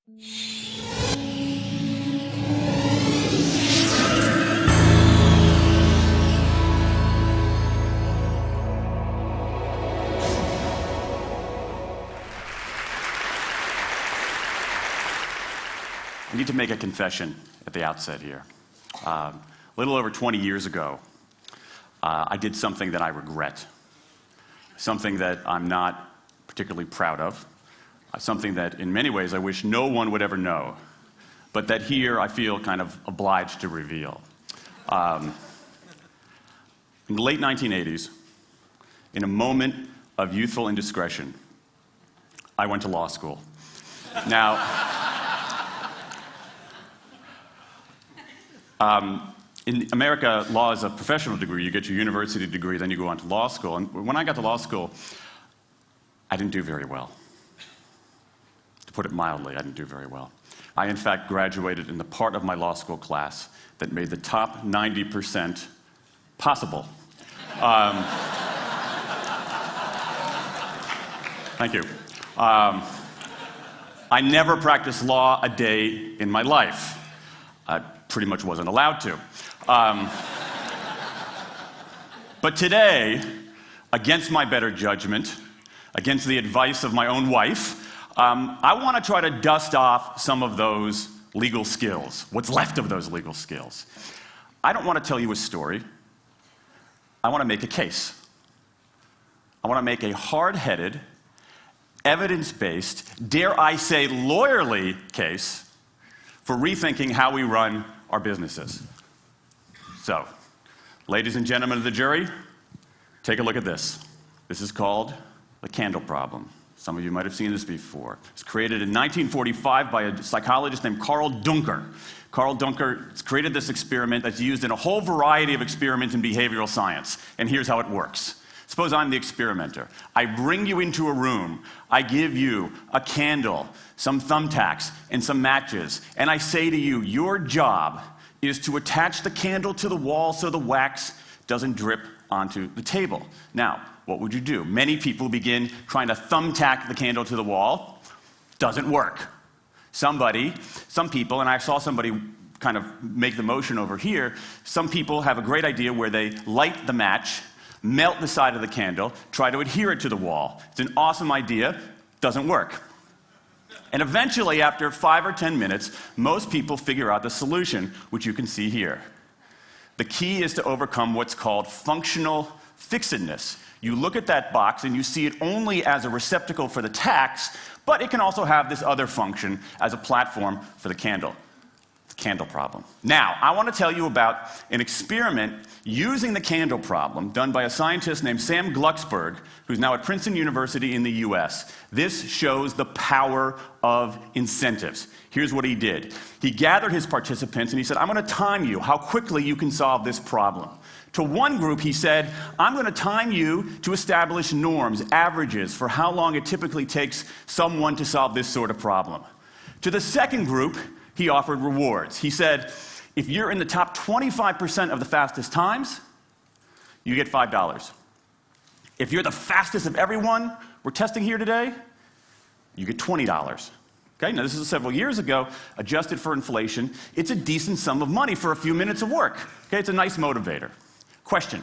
I need to make a confession at the outset here. A little over 20 years ago, I did something that I regret, something that I'm not particularly proud of, something that in many ways I wish no one would ever know, but that here I feel kind of obliged to reveal. In the late 1980s, in a moment of youthful indiscretion, I went to law school. Now, in America, law is a professional degree. You get your university degree, then you go on to law school. And when I got to law school, I didn't do very well. To put it mildly, I didn't do very well. I, in fact, graduated in the part of my law school class that made the top 90% possible. Thank you. I never practiced law a day in my life. I pretty much wasn't allowed to. But today, against my better judgment, against the advice of my own wife, I want to try to dust off some of those legal skills, what's left of those legal skills. I don't want to tell you a story. I want to make a case. I want to make a hard-headed, evidence-based, dare I say lawyerly case for rethinking how we run our businesses. So, ladies and gentlemen of the jury, take a look at this. This is called the candle problem. Some of you might have seen this before. It was created in 1945 by a psychologist named Carl Duncker. Carl Duncker created this experiment that's used in a whole variety of experiments in behavioral science. And here's how it works. Suppose I'm the experimenter. I bring you into a room. I give you a candle, some thumbtacks, and some matches. And I say to you, your job is to attach the candle to the wall so the wax doesn't drip onto the table. Now, what would you do? Many people begin trying to thumbtack the candle to the wall. Doesn't work. Some people, and I saw somebody kind of make the motion over here, some people have a great idea where they light the match, melt the side of the candle, try to adhere it to the wall. It's an awesome idea, doesn't work. And eventually, after 5 or 10 minutes, most people figure out the solution, which you can see here. The key is to overcome what's called functional fixedness. You look at that box and you see it only as a receptacle for the tacks, but it can also have this other function as a platform for the candle. Candle problem. Now, I want to tell you about an experiment using the candle problem done by a scientist named Sam Glucksberg, who's now at Princeton University in the US. This shows the power of incentives. Here's what he did. He gathered his participants and he said, I'm going to time you how quickly you can solve this problem. To one group, he said, I'm going to time you to establish norms, averages, for how long it typically takes someone to solve this sort of problem. To the second group, he offered rewards. He said, if you're in the top 25% of the fastest times, you get $5. If you're the fastest of everyone we're testing here today, you get $20. Okay, now this is several years ago, adjusted for inflation. It's a decent sum of money for a few minutes of work. Okay, it's a nice motivator. Question,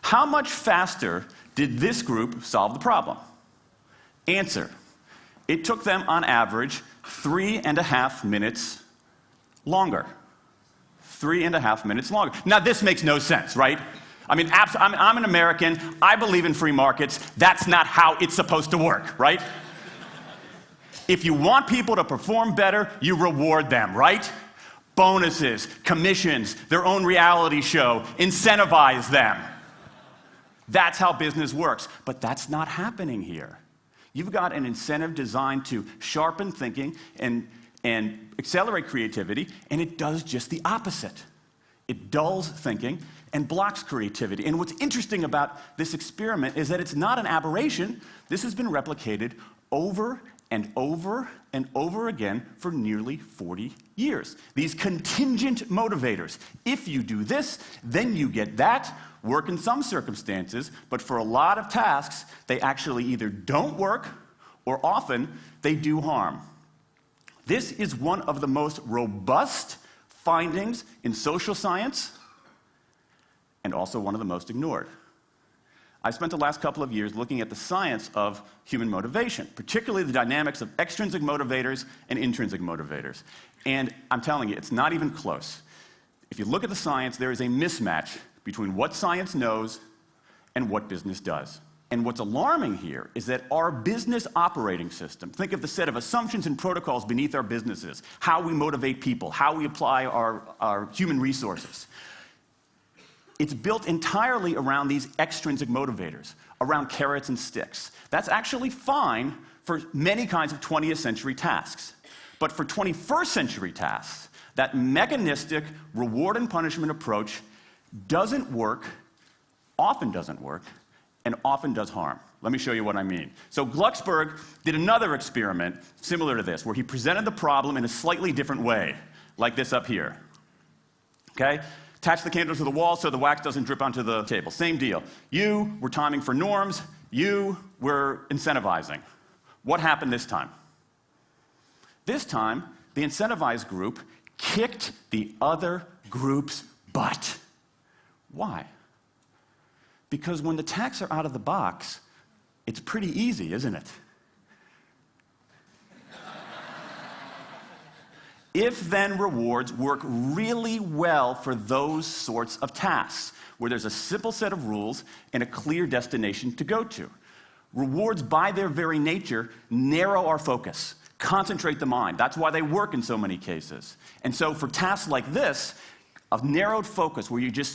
how much faster did this group solve the problem? Answer, it took them on average 3.5 minutes longer. 3.5 minutes longer. Now, this makes no sense, right? I mean, I'm an American. I believe in free markets. That's not how it's supposed to work, right? If you want people to perform better, you reward them, right? Bonuses, commissions, their own reality show, incentivize them. That's how business works. But that's not happening here. You've got an incentive designed to sharpen thinking and accelerate creativity, and it does just the opposite. It dulls thinking and blocks creativity. And what's interesting about this experiment is that it's not an aberration. This has been replicated over and over and over again for nearly 40 years. These contingent motivators. If you do this, then you get that. Work in some circumstances, but for a lot of tasks, they actually either don't work or often they do harm. This is one of the most robust findings in social science and also one of the most ignored. I've spent the last couple of years looking at the science of human motivation, particularly the dynamics of extrinsic motivators and intrinsic motivators. And I'm telling you, it's not even close. If you look at the science, there is a mismatch between what science knows and what business does. And what's alarming here is that our business operating system, think of the set of assumptions and protocols beneath our businesses, how we motivate people, how we apply our human resources. It's built entirely around these extrinsic motivators, around carrots and sticks. That's actually fine for many kinds of 20th century tasks. But for 21st century tasks, that mechanistic reward and punishment approach doesn't work, often doesn't work, and often does harm. Let me show you what I mean. So Glucksberg did another experiment similar to this, where he presented the problem in a slightly different way, like this up here. Okay? Attach the candle to the wall so the wax doesn't drip onto the table. Same deal. You were timing for norms. You were incentivizing. What happened this time? This time, the incentivized group kicked the other group's butt. Why? Because when the tacks are out of the box, it's pretty easy, isn't it? If-then rewards work really well for those sorts of tasks, where there's a simple set of rules and a clear destination to go to. Rewards, by their very nature, narrow our focus, concentrate the mind. That's why they work in so many cases. And so for tasks like this, a narrowed focus where you just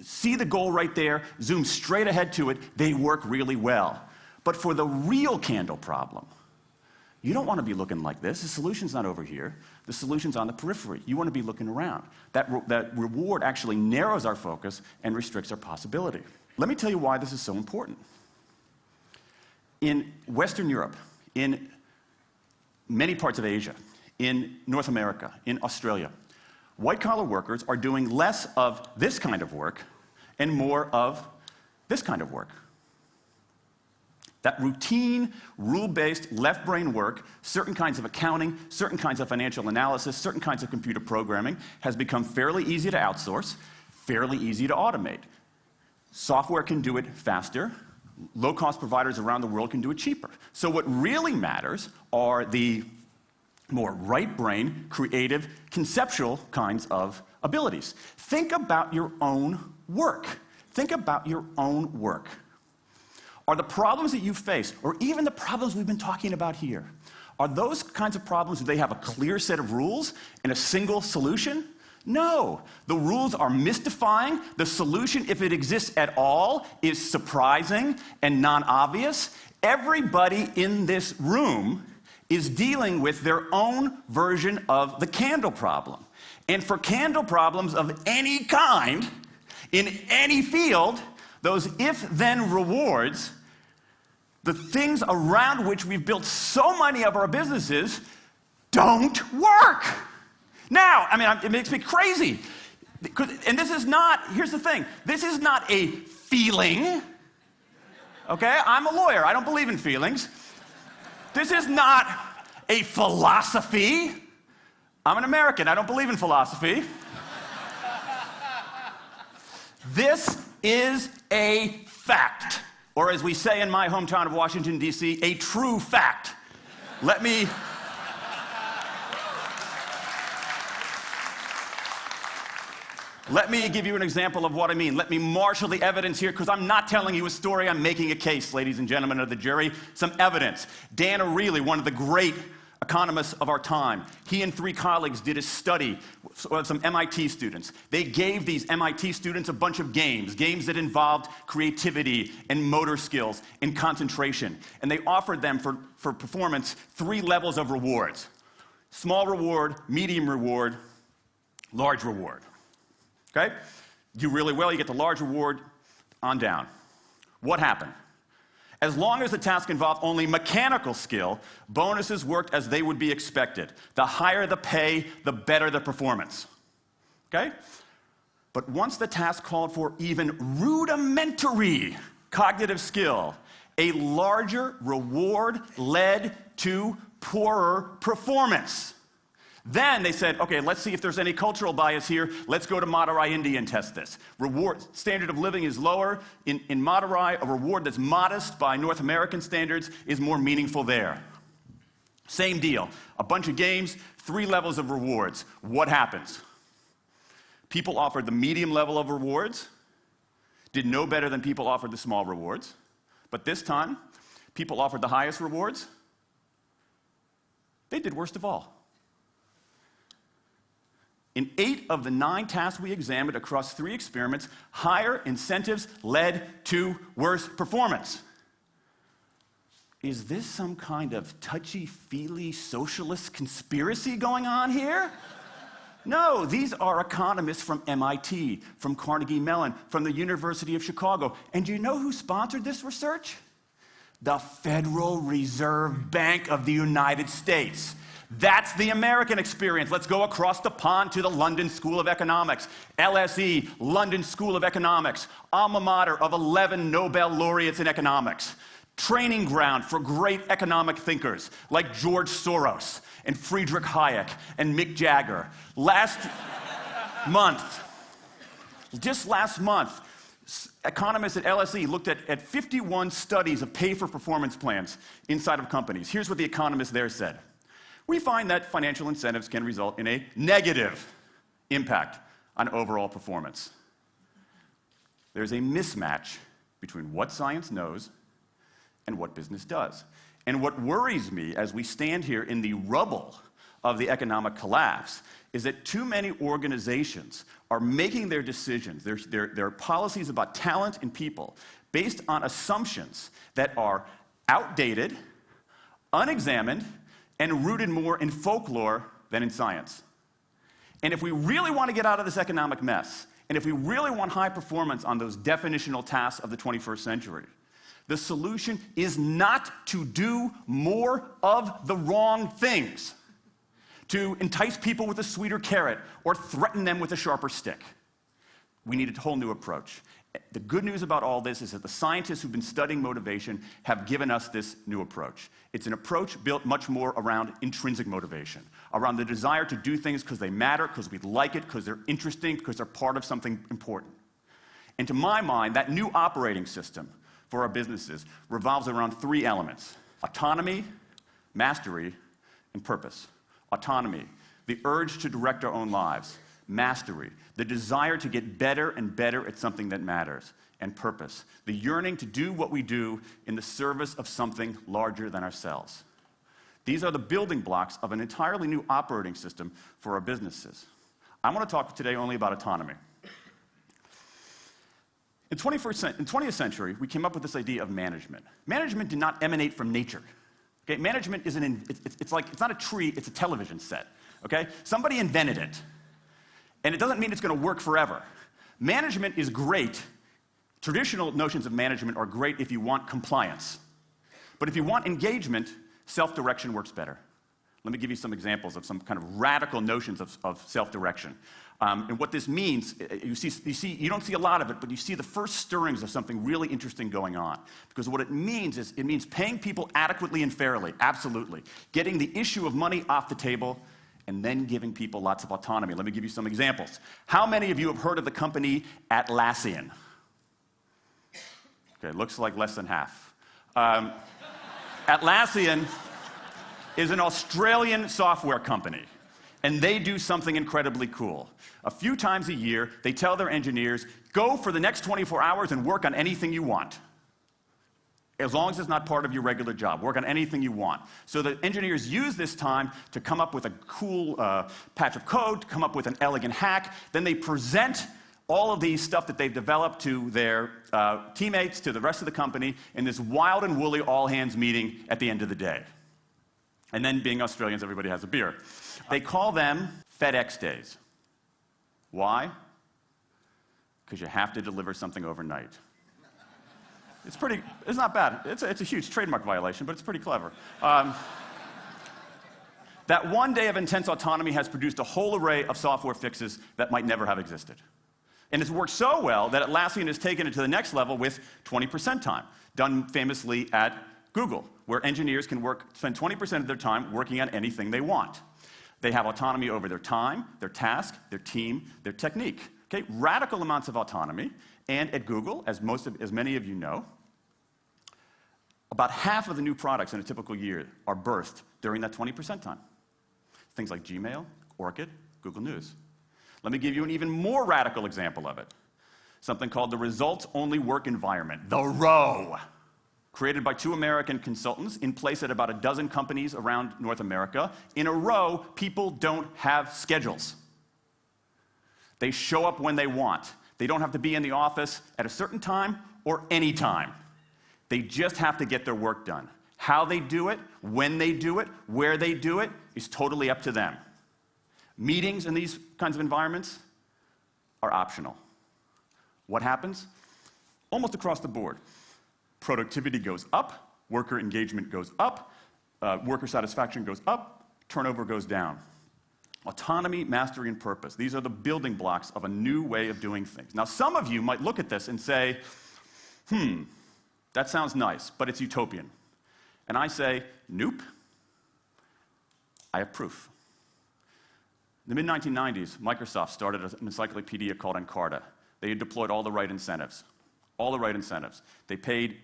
see the goal right there, zoom straight ahead to it, they work really well. But for the real candle problem, you don't want to be looking like this. The solution's not over here. The solution's on the periphery. You want to be looking around. That reward actually narrows our focus and restricts our possibility. Let me tell you why this is so important. In Western Europe, in many parts of Asia, in North America, in Australia, white-collar workers are doing less of this kind of work and more of this kind of work. That routine, rule-based, left-brain work, certain kinds of accounting, certain kinds of financial analysis, certain kinds of computer programming, has become fairly easy to outsource, fairly easy to automate. Software can do it faster. Low-cost providers around the world can do it cheaper. So what really matters are the more right-brain, creative, conceptual kinds of abilities. Think about your own work. Think about your own work. Are the problems that you face, or even the problems we've been talking about here, are those kinds of problems where they have a clear set of rules and a single solution? No. The rules are mystifying. The solution, if it exists at all, is surprising and non-obvious. Everybody in this room is dealing with their own version of the candle problem. And for candle problems of any kind, in any field, those if-then rewards, the things around which we've built so many of our businesses, don't work. Now, I mean, it makes me crazy. And this is not, here's the thing, this is not a feeling. Okay? I'm a lawyer. I don't believe in feelings. This is not a philosophy. I'm an American. I don't believe in philosophy. This is a fact. Or as we say in my hometown of Washington, D.C., a true fact. Let me give you an example of what I mean. Let me marshal the evidence here, because I'm not telling you a story. I'm making a case, ladies and gentlemen of the jury. Some evidence. Dan Ariely, one of the great economists of our time, he and 3 colleagues did a study of some MIT students. They gave these MIT students a bunch of games that involved creativity and motor skills and concentration. And they offered them for performance 3 levels of rewards. Small reward, medium reward, large reward. Okay? Do really well, you get the large reward, on down. What happened? As long as the task involved only mechanical skill, bonuses worked as they would be expected. The higher the pay, the better the performance. Okay? But once the task called for even rudimentary cognitive skill, a larger reward led to poorer performance. Then they said, okay, let's see if there's any cultural bias here. Let's go to Madurai, India and test this. Standard of living is lower. In Madurai, a reward that's modest by North American standards is more meaningful there. Same deal. A bunch of games, 3 levels of rewards. What happens? People offered the medium level of rewards, did no better than people offered the small rewards. But this time, people offered the highest rewards. They did worst of all. In 8 of the 9 tasks we examined across 3 experiments, higher incentives led to worse performance. Is this some kind of touchy-feely socialist conspiracy going on here? No, these are economists from MIT, from Carnegie Mellon, from the University of Chicago. And do you know who sponsored this research? The Federal Reserve Bank of the United States. That's the American experience. Let's go across the pond to the London School of Economics. LSE, London School of Economics, alma mater of 11 Nobel laureates in economics. Training ground for great economic thinkers like George Soros and Friedrich Hayek and Mick Jagger. Just last month, economists at LSE looked at 51 studies of pay-for-performance plans inside of companies. Here's what the economists there said. We find that financial incentives can result in a negative impact on overall performance. There's a mismatch between what science knows and what business does. And what worries me as we stand here in the rubble of the economic collapse is that too many organizations are making their decisions, their policies about talent and people, based on assumptions that are outdated, unexamined, and rooted more in folklore than in science. And if we really want to get out of this economic mess, and if we really want high performance on those definitional tasks of the 21st century, the solution is not to do more of the wrong things, to entice people with a sweeter carrot or threaten them with a sharper stick. We need a whole new approach. The good news about all this is that the scientists who've been studying motivation have given us this new approach. It's an approach built much more around intrinsic motivation, around the desire to do things because they matter, because we like it, because they're interesting, because they're part of something important. And to my mind, that new operating system for our businesses revolves around 3 elements: autonomy, mastery, and purpose. Autonomy, the urge to direct our own lives. Mastery, the desire to get better and better at something that matters. And purpose, the yearning to do what we do in the service of something larger than ourselves. These are the building blocks of an entirely new operating system for our businesses. I want to talk today only about autonomy. In 20th century, we came up with this idea of management. Management did not emanate from nature. Okay? Management is it's not a tree, it's a television set. Okay? Somebody invented it. And it doesn't mean it's going to work forever. Management is great. Traditional notions of management are great if you want compliance. But if you want engagement, self-direction works better. Let me give you some examples of some kind of radical notions of self-direction. And what this means, you don't see a lot of it, but you see the first stirrings of something really interesting going on. Because what it means is, it means paying people adequately and fairly, absolutely. Getting the issue of money off the table, and then giving people lots of autonomy. Let me give you some examples. How many of you have heard of the company Atlassian? Okay, looks like less than half. Atlassian is an Australian software company, and they do something incredibly cool. A few times a year, they tell their engineers, go for the next 24 hours and work on anything you want. As long as it's not part of your regular job. Work on anything you want. So the engineers use this time to come up with a cool patch of code, to come up with an elegant hack. Then they present all of these stuff that they've developed to their teammates, to the rest of the company, in this wild and woolly all-hands meeting at the end of the day. And then, being Australians, everybody has a beer. They call them FedEx days. Why? Because you have to deliver something overnight. It's not bad. It's a huge trademark violation, but it's pretty clever. That one day of intense autonomy has produced a whole array of software fixes that might never have existed. And it's worked so well that Atlassian has taken it to the next level with 20% time, done famously at Google, where engineers can spend 20% of their time working on anything they want. They have autonomy over their time, their task, their team, their technique. Okay? Radical amounts of autonomy. And at Google, as many of you know, about half of the new products in a typical year are birthed during that 20% time. Things like Gmail, Orkut, Google News. Let me give you an even more radical example of it. Something called the Results-Only Work Environment, the ROWE, created by 2 American consultants in place at about a dozen companies around North America. In a row, people don't have schedules. They show up when they want. They don't have to be in the office at a certain time or any time. They just have to get their work done. How they do it, when they do it, where they do it, is totally up to them. Meetings in these kinds of environments are optional. What happens? Almost across the board. Productivity goes up, worker engagement goes up, worker satisfaction goes up, turnover goes down. Autonomy, mastery, and purpose. These are the building blocks of a new way of doing things. Now, some of you might look at this and say, that sounds nice, but it's utopian. And I say, nope. I have proof. In the mid-1990s, Microsoft started an encyclopedia called Encarta. They had deployed all the right incentives. All the right incentives. They paid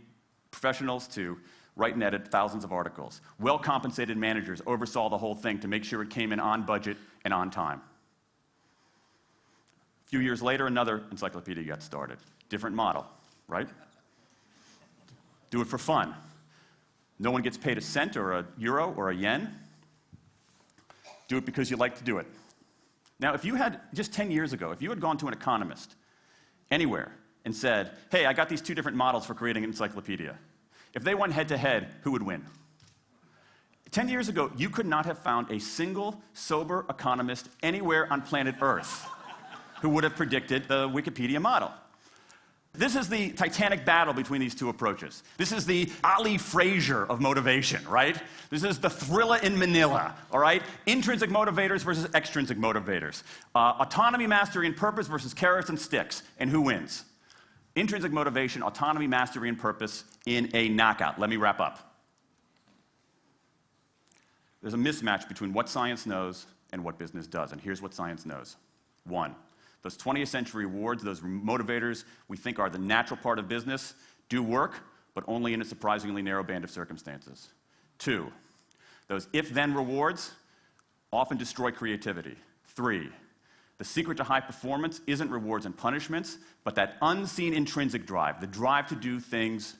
professionals to write and edit thousands of articles. Well-compensated managers oversaw the whole thing to make sure it came in on budget and on time. A few years later, another encyclopedia got started. Different model, right? Do it for fun. No one gets paid a cent or a euro or a yen. Do it because you like to do it. Now, if you had, just 10 years ago, if you had gone to an economist anywhere and said, hey, I got these 2 different models for creating an encyclopedia. If they went head-to-head, who would win? 10 years ago, you could not have found a single sober economist anywhere on planet Earth who would have predicted the Wikipedia model. This is the titanic battle between these 2 approaches. This is the Ali Frazier of motivation, right? This is the Thrilla in Manila, all right? Intrinsic motivators versus extrinsic motivators. Autonomy, mastery, and purpose versus carrots and sticks. And who wins? Intrinsic motivation, autonomy, mastery, and purpose in a knockout. Let me wrap up. There's a mismatch between what science knows and what business does. And here's what science knows. 1. Those 20th century rewards, those motivators we think are the natural part of business, do work, but only in a surprisingly narrow band of circumstances. 2, those if-then rewards often destroy creativity. 3, the secret to high performance isn't rewards and punishments, but that unseen intrinsic drive, the drive to do things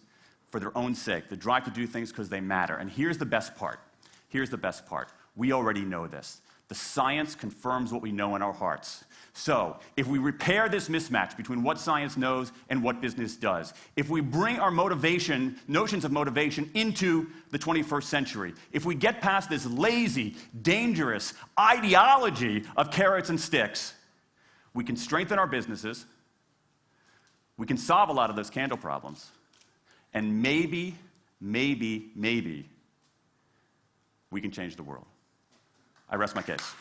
for their own sake, the drive to do things because they matter. And here's the best part. Here's the best part. We already know this. The science confirms what we know in our hearts. So, if we repair this mismatch between what science knows and what business does, if we bring our motivation, notions of motivation into the 21st century, if we get past this lazy, dangerous ideology of carrots and sticks, we can strengthen our businesses, we can solve a lot of those candle problems, and maybe, we can change the world. I rest my case.